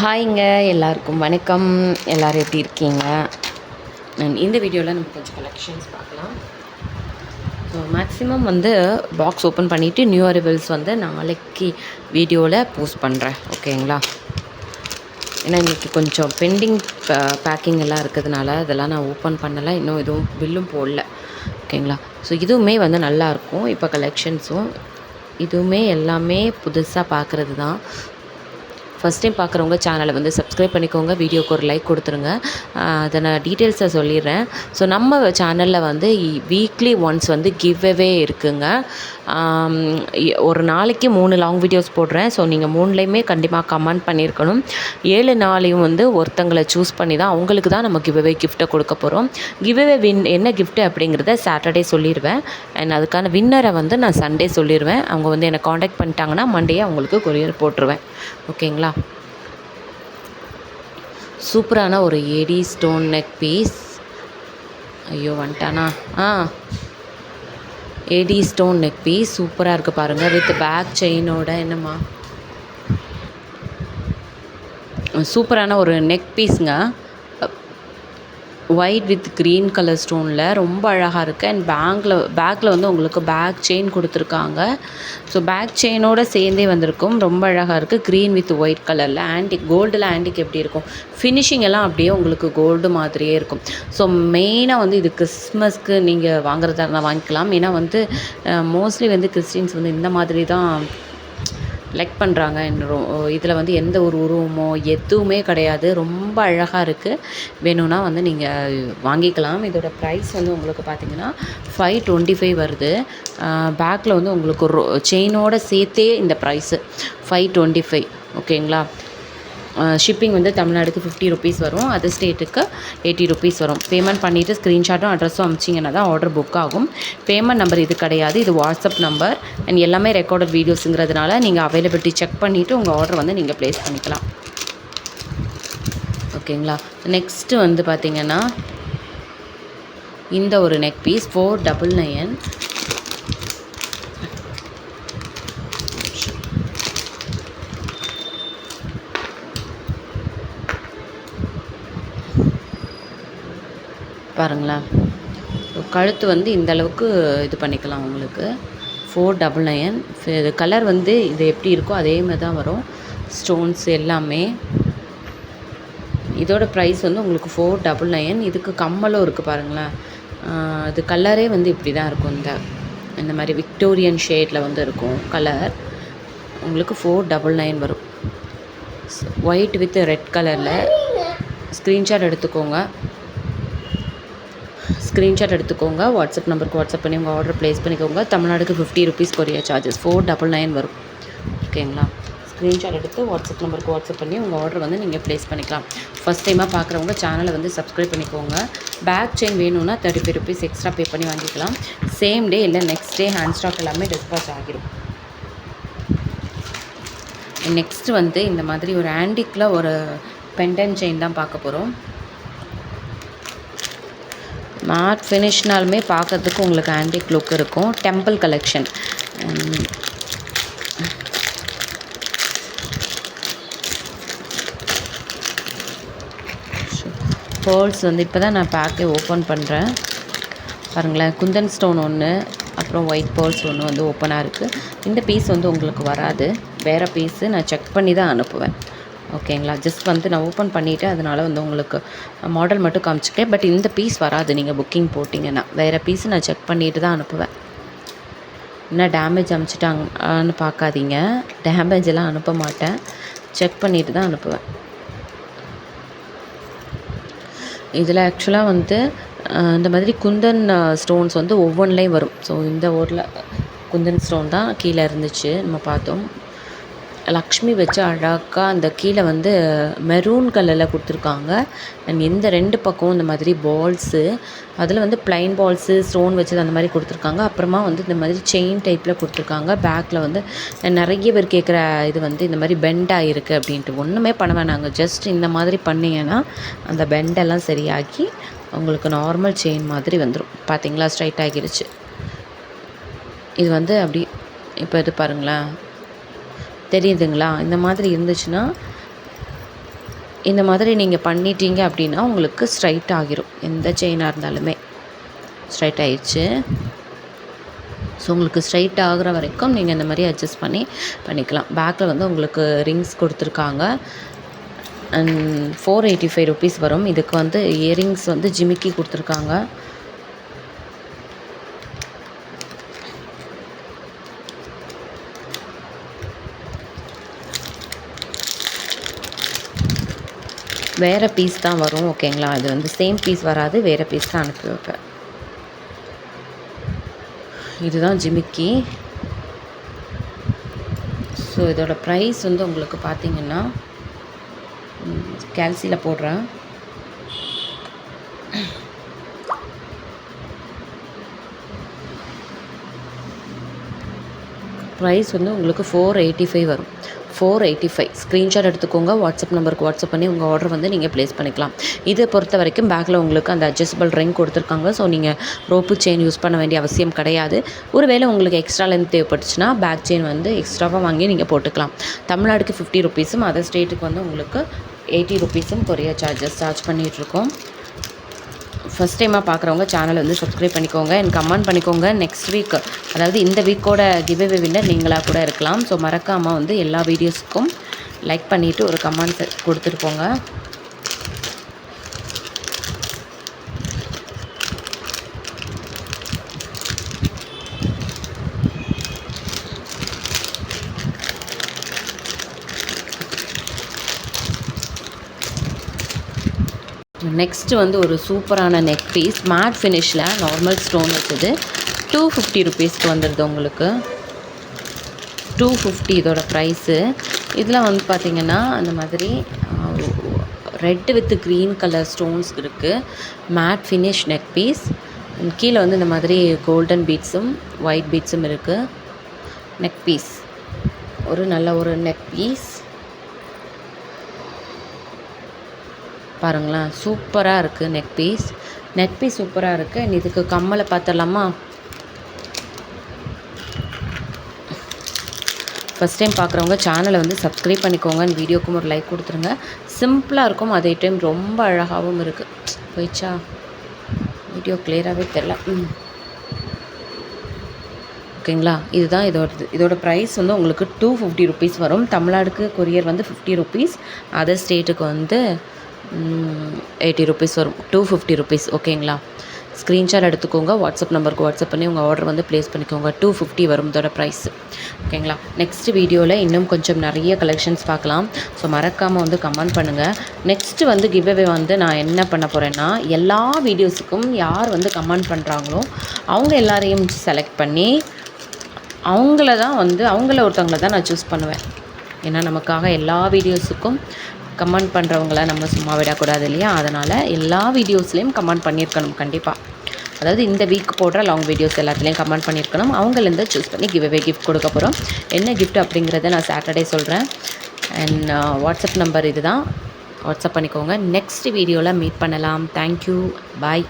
ஹாய்ங்க, எல்லாருக்கும் வணக்கம். எல்லோரும் எப்படி இருக்கீங்க? இந்த வீடியோவில் நம்ம கொஞ்சம் கலெக்ஷன்ஸ் பார்க்கலாம். ஸோ மேக்ஸிமம் பாக்ஸ் ஓப்பன் பண்ணிவிட்டு நியூ அரைவல்ஸ் நாளைக்கு வீடியோவில் போஸ்ட் பண்ணுறேன். ஓகேங்களா? ஏன்னா இன்றைக்கி கொஞ்சம் பெண்டிங் பேக்கிங் எல்லாம் இருக்கிறதுனால அதெல்லாம் நான் ஓப்பன் பண்ணலை. இன்னும் எதுவும் பில்லும் போடல. ஓகேங்களா? ஸோ இதுவுமே நல்லாயிருக்கும். இப்போ கலெக்ஷன்ஸும் இதுவுமே எல்லாமே புதுசாக பார்க்குறது தான். ஃபஸ்ட் டைம் பார்க்குறவங்க சேனலை சப்ஸ்கிரைப் பண்ணிக்கோங்க. வீடியோக்கு ஒரு லைக் கொடுத்துருங்க. அதை நான் டீட்டெயில்ஸை சொல்லிடுறேன். ஸோ நம்ம சேனலில் வீக்லி ஒன்ஸ் கிவ் அவே இருக்குங்க. ஒரு நாளைக்கு 3 லாங் வீடியோஸ் போடுறேன். ஸோ நீங்கள் 3லையுமே கண்டிப்பாக கமெண்ட் பண்ணியிருக்கணும். 7 நாளையும் ஒருத்தங்களை சூஸ் பண்ணி தான் அவங்களுக்கு தான் நம்ம கிவ் அவே கிஃப்ட்டை கொடுக்க போகிறோம். கிவ் அவே என்ன கிஃப்ட்டு அப்படிங்கிறத சாட்டர்டே சொல்லிடுவேன். அண்ட் அதுக்கான வின்னரை நான் சண்டே சொல்லிடுவேன். அவங்க என்னை காண்டாக்ட் பண்ணிட்டாங்கன்னா மண்டே அவங்களுக்கு கொரியர் போட்டுருவேன். ஓகேங்களா? சூப்பரான ஒரு ஏடி ஸ்டோன் நெக் பீஸ். ஐயோ வந்துட்டானா? ஏடி ஸ்டோன் நெக் பீஸ் சூப்பராக இருக்குது பாருங்கள். வித் பேக் செயினோட. என்னம்மா, சூப்பரான ஒரு நெக் பீஸுங்க. ஒயிட் வித் க்ரீன் கலர் ஸ்டோனில் ரொம்ப அழகாக இருக்குது. அண்ட் பேக்கில் உங்களுக்கு பேக் செயின் கொடுத்துருக்காங்க. ஸோ பேக் செயினோடு சேர்ந்தே வந்திருக்கும். ரொம்ப அழகாக இருக்குது. க்ரீன் வித் ஒயிட் கலரில். ஆன்டிக் கோல்டில் ஆன்டிக் எப்படி இருக்கும், ஃபினிஷிங் எல்லாம் அப்படியே உங்களுக்கு கோல்டு மாதிரியே இருக்கும். ஸோ மெயினாக இது கிறிஸ்மஸ்க்கு நீங்கள் வாங்குறதா இருந்தால் வாங்கிக்கலாம். ஏன்னா மோஸ்ட்லி கிறிஸ்டின்ஸ் இந்த மாதிரி தான் லைக் பண்ணுறாங்க. இதில் எந்த ஒரு உருவமோ எதுவுமே கிடையாது. ரொம்ப அழகாக இருக்குது. வேணும்னா நீங்கள் வாங்கிக்கலாம். இதோட ப்ரைஸ் உங்களுக்கு பார்த்திங்கன்னா 525 வருது. பேக்கில் உங்களுக்கு செயினோடு சேர்த்தே இந்த ப்ரைஸு 525. ஓகேங்களா? ஷிப்பிங் தமிழ்நாடுக்கு 50 ருபீஸ் வரும். அதர் ஸ்டேட்டுக்கு 80 ருபீஸ் வரும். பேமெண்ட் பண்ணிவிட்டு ஸ்க்ரீன்ஷாட்டும் அட்ரஸும் அனுப்பிச்சிங்கன்னா தான் ஆர்டர் புக் ஆகும். பேமெண்ட் நம்பர் இது கிடையாது, இது வாட்ஸ்அப் நம்பர். அண்ட் எல்லாமே ரெக்கார்டட் வீடியோஸுங்கிறதுனால நீங்கள் அவைலபிலிட்டி செக் பண்ணிவிட்டு உங்கள் ஆர்டர் நீங்கள் ப்ளேஸ் பண்ணிக்கலாம். ஓகேங்களா? நெக்ஸ்ட்டு பார்த்திங்கன்னா இந்த ஒரு நெக் பீஸ் 499. பாருங்களேன். கழுத்து இந்த அளவுக்கு இது பண்ணிக்கலாம். உங்களுக்கு 499. இது கலர் இது எப்படி இருக்கோ அதே மாதிரி தான் வரும். ஸ்டோன்ஸ் எல்லாமே. இதோட ப்ரைஸ் உங்களுக்கு 499. இதுக்கு கம்மலும் இருக்குது பாருங்களேன். இது கலரே இப்படி தான் இருக்கும். இந்த மாதிரி விக்டோரியன் ஷேடில் இருக்கும் கலர். உங்களுக்கு 499 வரும். ஒயிட் வித் ரெட் கலரில். ஸ்க்ரீன்ஷாட் எடுத்துக்கோங்க. வாட்ஸ்அப் நம்பருக்கு வாட்ஸ்அப் பண்ணி உங்கள் ஆர்டர் ப்ளேஸ் பண்ணிக்கோங்க. தமிழ்நாடுக்கு 50 ருபீஸ் கொரியர் சார்ஜஸ். 499 வரும். ஓகேங்களா? ஸ்க்ரீன்ஷாட் எடுத்து வாட்ஸ்அப் நம்பருக்கு வாட்ஸ்அப் பண்ணி உங்கள் ஆர்டர் நீங்கள் ப்ளேஸ் பண்ணிக்கலாம். ஃபஸ்ட் டைமாக பார்க்குறவங்க சேனலை சப்ஸ்கிரைப் பண்ணிக்கோங்க. பேக் செயின் வேணும்னா 35 ருபீஸ் எக்ஸ்ட்ரா பே பண்ணி வாங்கிக்கலாம். சேம் டே இல்லை நெக்ஸ்ட் டே ஹேண்ட் ஸ்டாக் எல்லாமே டிஸ்பாச் ஆகிடும். நெக்ஸ்ட்டு இந்த மாதிரி ஒரு ஆன்டிக்கில் ஒரு பெண்டன் செயின் தான் பார்க்க போகிறோம். மேட் ஃபினிஷ்னாலுமே பார்க்குறதுக்கு உங்களுக்கு ஆன்டிக் லுக் இருக்கும். Temple collection. பேர்ல்ஸ் இப்போ தான் நான் பேக்கை ஓப்பன் பண்ணுறேன். பாருங்களேன். குந்தன் ஸ்டோன் ஒன்று, அப்புறம் ஒயிட் பேர்ல்ஸ் ஒன்று ஓப்பனாக இருக்குது. இந்த பீஸ் உங்களுக்கு வராது. வேறு பீஸு நான் செக் பண்ணி தான் அனுப்புவேன். ஓகேங்களா? ஜஸ்ட் நான் ஓப்பன் பண்ணிவிட்டு அதனால் உங்களுக்கு மாடல் மட்டும் காமிச்சிட்டேன். பட் இந்த பீஸ் வராது. நீங்கள் புக்கிங் போட்டிங்கன்னா வேறு பீஸு நான் செக் பண்ணிவிட்டு தான் அனுப்புவேன். என்ன டேமேஜ் அனுப்பிச்சிட்டாங்கன்னு பார்க்காதீங்க. டேமேஜ் எல்லாம் அனுப்ப மாட்டேன். செக் பண்ணிவிட்டு தான் அனுப்புவேன். இதில் ஆக்சுவலாக இந்த மாதிரி குந்தன் ஸ்டோன்ஸ் ஒவ்வொன்றிலையும் வரும். ஸோ இந்த ஊரில் குந்தன் ஸ்டோன் தான் கீழே இருந்துச்சு, நம்ம பார்த்தோம். லக்ஷ்மி வச்சு அழகாக அந்த கீழே மெரூன் கலரில் கொடுத்துருக்காங்க. அண்ட் இந்த 2 பக்கம் இந்த மாதிரி பால்ஸு, அதில் ப்ளைன் பால்ஸு ஸ்டோன் வச்சது அந்த மாதிரி கொடுத்துருக்காங்க. அப்புறமா இந்த மாதிரி செயின் டைப்பில் கொடுத்துருக்காங்க. பேக்கில் நிறைய பேர் கேட்குற இது இந்த மாதிரி பெண்ட் ஆகிருக்கு அப்படின்ட்டு. ஒன்றுமே பண்ண வேணாங்க. ஜஸ்ட் இந்த மாதிரி பண்ணிங்கன்னா அந்த பெண்டெல்லாம் சரியாகி உங்களுக்கு நார்மல் செயின் மாதிரி வந்துடும். பார்த்தீங்களா? ஸ்ட்ரைட் ஆகிருச்சு. இது அப்படி இப்போ இது பாருங்களேன், தெரியுதுங்களா? இந்த மாதிரி இருந்துச்சுன்னா இந்த மாதிரி நீங்கள் பண்ணிட்டீங்க அப்படின்னா உங்களுக்கு ஸ்ட்ரைட் ஆகிரும். எந்த செயினாக இருந்தாலுமே ஸ்ட்ரைட் ஆயிடுச்சு. ஸோ உங்களுக்கு ஸ்ட்ரைட் ஆகிற வரைக்கும் நீங்கள் இந்த மாதிரி அட்ஜஸ்ட் பண்ணிக்கலாம். பேக்கில் வந்து உங்களுக்கு ரிங்ஸ் கொடுத்துருக்காங்க. அண்ட் 485 ருபீஸ் வரும். இதுக்கு வந்து இயரிங்ஸ் வந்து ஜிமிக்கி கொடுத்துருக்காங்க. வேறு பீஸ் தான் வரும். ஓகேங்களா, இது வந்து சேம் பீஸ் வராது, வேறு பீஸ் தான் அனுப்பி வைப்பேன். இதுதான் ஜிமிக்கி. ஸோ இதோட ப்ரைஸ் வந்து உங்களுக்கு பார்த்திங்கன்னா கேல்சியில் போடுறேன். ப்ரைஸ் வந்து உங்களுக்கு 485 வரும். 485 ஸ்க்ரீன்ஷாட் எடுத்துக்கோங்க. வாட்ஸ்அப் நம்பருக்கு வாட்ஸ்அப் பண்ணி உங்கள் ஆர்டர் வந்து நீங்கள் ப்ளேஸ் பண்ணிக்கலாம். இதை பொறுத்த வரைக்கும் பேக்கில் உங்களுக்கு அந்த அட்ஜஸ்டபிள் ரிங் கொடுத்துருக்காங்க. ஸோ நீங்கள் ரோப்பு செயின் யூஸ் பண்ண வேண்டிய அவசியம் கிடையாது. ஒருவேளை உங்களுக்கு எக்ஸ்ட்ரா லென்த் தேவைப்பட்டுச்சுன்னா பேக் செயின் வந்து எக்ஸ்ட்ராவாக வாங்கி நீங்கள் போட்டுக்கலாம். தமிழ்நாடுக்கு 50 ருபீஸும் அதர் ஸ்டேட்டுக்கு வந்து உங்களுக்கு 80 ருபீஸும் கொரியர் சார்ஜ் பண்ணிகிட்ருக்கோம். ஃபஸ்ட் டைமாக பார்க்குறவங்க சேனலை வந்து சப்ஸ்கிரைப் பண்ணிக்கோங்க அண்ட் கமெண்ட் பண்ணிக்கோங்க. நெக்ஸ்ட் வீக், அதாவது இந்த வீக்கோட கிவ்அவே வின்னர் நீங்களாக கூட இருக்கலாம். ஸோ மறக்காமல் வந்து எல்லா வீடியோஸுக்கும் லைக் பண்ணிவிட்டு ஒரு கமெண்ட் கொடுத்துட்டு போங்க. நெக்ஸ்ட்டு வந்து ஒரு சூப்பரான நெக் பீஸ் மேட் ஃபினிஷில் நார்மல் ஸ்டோன் வச்சது 250 ருபீஸ்க்கு வந்துடுது உங்களுக்கு. 250 இதோட ப்ரைஸு. இதில் வந்து பார்த்திங்கன்னா அந்த மாதிரி red with green colour stones இருக்குது. Matte finish neck piece. கீழே வந்து இந்த மாதிரி கோல்டன் பீட்ஸும் ஒயிட் பீட்ஸும் இருக்குது. நெக் பீஸ் ஒரு நல்ல ஒரு நெக் பீஸ் பாருங்களேன், சூப்பராக இருக்குது. நெக் பீஸ் சூப்பராக இருக்குது. இதுக்கு கம்மலை பார்த்துடலாமா? ஃபஸ்ட் டைம் பார்க்குறவங்க சேனலை வந்து சப்ஸ்கிரைப் பண்ணிக்கோங்க. வீடியோக்கும் ஒரு லைக் கொடுத்துருங்க. சிம்பிளாக இருக்கும், அதே டைம் ரொம்ப அழகாகவும் இருக்குது. போயிடுச்சா? வீடியோ கிளியராகவே தெரில. ஓகேங்களா, இதுதான் இதோட ப்ரைஸ் வந்து உங்களுக்கு 250 ருபீஸ் வரும். தமிழ்நாடுக்கு கொரியர் வந்து 50 ருபீஸ், அதர் ஸ்டேட்டுக்கு வந்து 80 ருபீஸ் வரும். 250 ருபீஸ். ஓகேங்களா, ஸ்க்ரீன்ஷாட் எடுத்துக்கோங்க. வாட்ஸ்அப் நம்பருக்கு வாட்ஸ்அப் பண்ணி உங்கள் ஆர்டர் வந்து ப்ளேஸ் பண்ணிக்கோங்க. 250 வரும் இதோட ப்ரைஸ். ஓகேங்களா, நெக்ஸ்ட் வீடியோவில் இன்னும் கொஞ்சம் நிறைய கலெக்ஷன்ஸ் பார்க்கலாம். ஸோ மறக்காமல் வந்து கமெண்ட் பண்ணுங்கள். நெக்ஸ்ட்டு வந்து கிவ்அவே வந்து நான் என்ன பண்ண போகிறேன்னா, எல்லா வீடியோஸுக்கும் யார் வந்து கமெண்ட் பண்ணுறாங்களோ அவங்க எல்லாரையும் செலக்ட் பண்ணி அவங்கள ஒருத்தவங்கள தான் நான் சூஸ் பண்ணுவேன். ஏன்னா நமக்காக எல்லா வீடியோஸுக்கும் கமெண்ட் பண்ணுறவங்கள நம்ம சும்மா விடக்கூடாது இல்லையா? அதனால் எல்லா வீடியோஸ்லேயும் கமெண்ட் பண்ணியிருக்கணும் கண்டிப்பாக. அதாவது இந்த வீக் போடுற லாங் வீடியோஸ் எல்லாத்துலேயும் கமெண்ட் பண்ணியிருக்கணும். அவங்கலேருந்து சூஸ் பண்ணி கிஃப்ட் கொடுக்க போகிறோம். என்ன கிஃப்ட் அப்படிங்கிறத நான் சாட்டர்டே சொல்கிறேன். அண்ட் வாட்ஸ்அப் நம்பர் இது தான், வாட்ஸ்அப் பண்ணிக்கோங்க. நெக்ஸ்ட் வீடியோவில் மீட் பண்ணலாம். தேங்க்யூ, பாய்.